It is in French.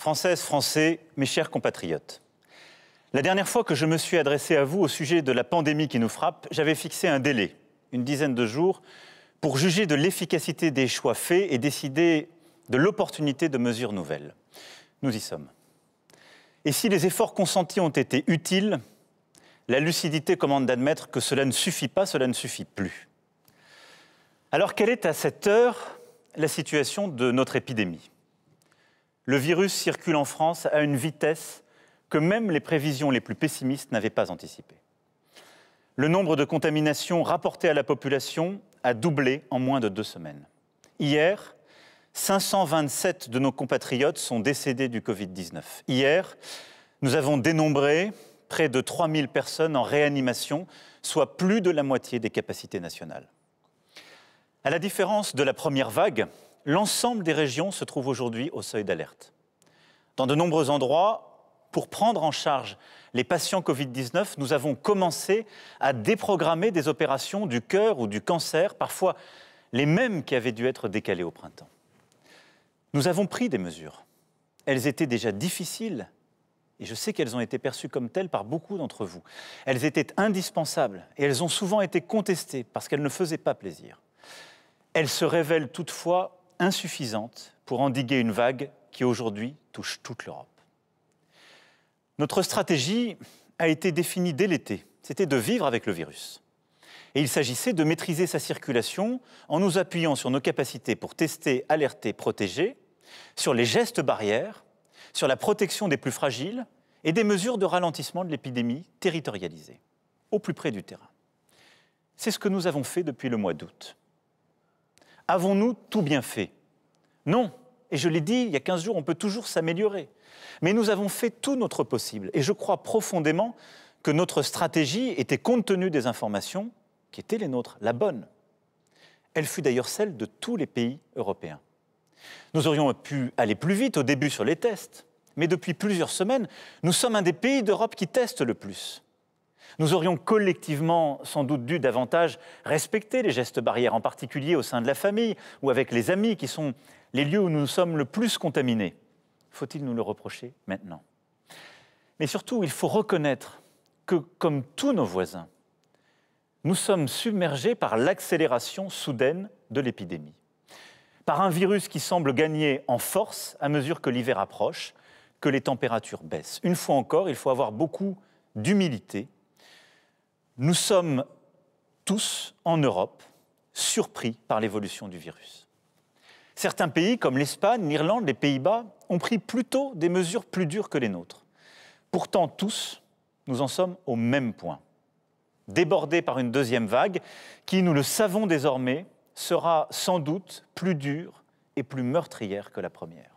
Françaises, Français, mes chers compatriotes, la dernière fois que je me suis adressé à vous au sujet de la pandémie qui nous frappe, j'avais fixé un délai, une dizaine de jours, pour juger de l'efficacité des choix faits et décider de l'opportunité de mesures nouvelles. Nous y sommes. Et si les efforts consentis ont été utiles, la lucidité commande d'admettre que cela ne suffit pas, cela ne suffit plus. Alors quelle est à cette heure la situation de notre épidémie ? Le virus circule en France à une vitesse que même les prévisions les plus pessimistes n'avaient pas anticipées. Le nombre de contaminations rapportées à la population a doublé en moins de 2 semaines. Hier, 527 de nos compatriotes sont décédés du Covid-19. Hier, nous avons dénombré près de 3000 personnes en réanimation, soit plus de la moitié des capacités nationales. À la différence de la première vague, l'ensemble des régions se trouve aujourd'hui au seuil d'alerte. Dans de nombreux endroits, pour prendre en charge les patients Covid-19, nous avons commencé à déprogrammer des opérations du cœur ou du cancer, parfois les mêmes qui avaient dû être décalées au printemps. Nous avons pris des mesures. Elles étaient déjà difficiles, et je sais qu'elles ont été perçues comme telles par beaucoup d'entre vous. Elles étaient indispensables, et elles ont souvent été contestées parce qu'elles ne faisaient pas plaisir. Elles se révèlent toutefois insuffisantes pour endiguer une vague qui aujourd'hui touche toute l'Europe. Notre stratégie a été définie dès l'été, c'était de vivre avec le virus. Et il s'agissait de maîtriser sa circulation en nous appuyant sur nos capacités pour tester, alerter, protéger, sur les gestes barrières, sur la protection des plus fragiles et des mesures de ralentissement de l'épidémie territorialisées, au plus près du terrain. C'est ce que nous avons fait depuis le mois d'août. Avons-nous tout bien fait ? Non. Et je l'ai dit, il y a 15 jours, on peut toujours s'améliorer. Mais nous avons fait tout notre possible. Et je crois profondément que notre stratégie était, compte tenu des informations qui étaient les nôtres, la bonne. Elle fut d'ailleurs celle de tous les pays européens. Nous aurions pu aller plus vite au début sur les tests. Mais depuis plusieurs semaines, nous sommes un des pays d'Europe qui testent le plus. Nous aurions collectivement sans doute dû davantage respecter les gestes barrières, en particulier au sein de la famille ou avec les amis, qui sont les lieux où nous sommes le plus contaminés. Faut-il nous le reprocher maintenant ? Mais surtout, il faut reconnaître que, comme tous nos voisins, nous sommes submergés par l'accélération soudaine de l'épidémie. Par un virus qui semble gagner en force à mesure que l'hiver approche, que les températures baissent. Une fois encore, il faut avoir beaucoup d'humilité. Nous sommes tous, en Europe, surpris par l'évolution du virus. Certains pays, comme l'Espagne, l'Irlande, les Pays-Bas, ont pris plutôt des mesures plus dures que les nôtres. Pourtant, tous, nous en sommes au même point. Débordés par une deuxième vague qui, nous le savons désormais, sera sans doute plus dure et plus meurtrière que la première.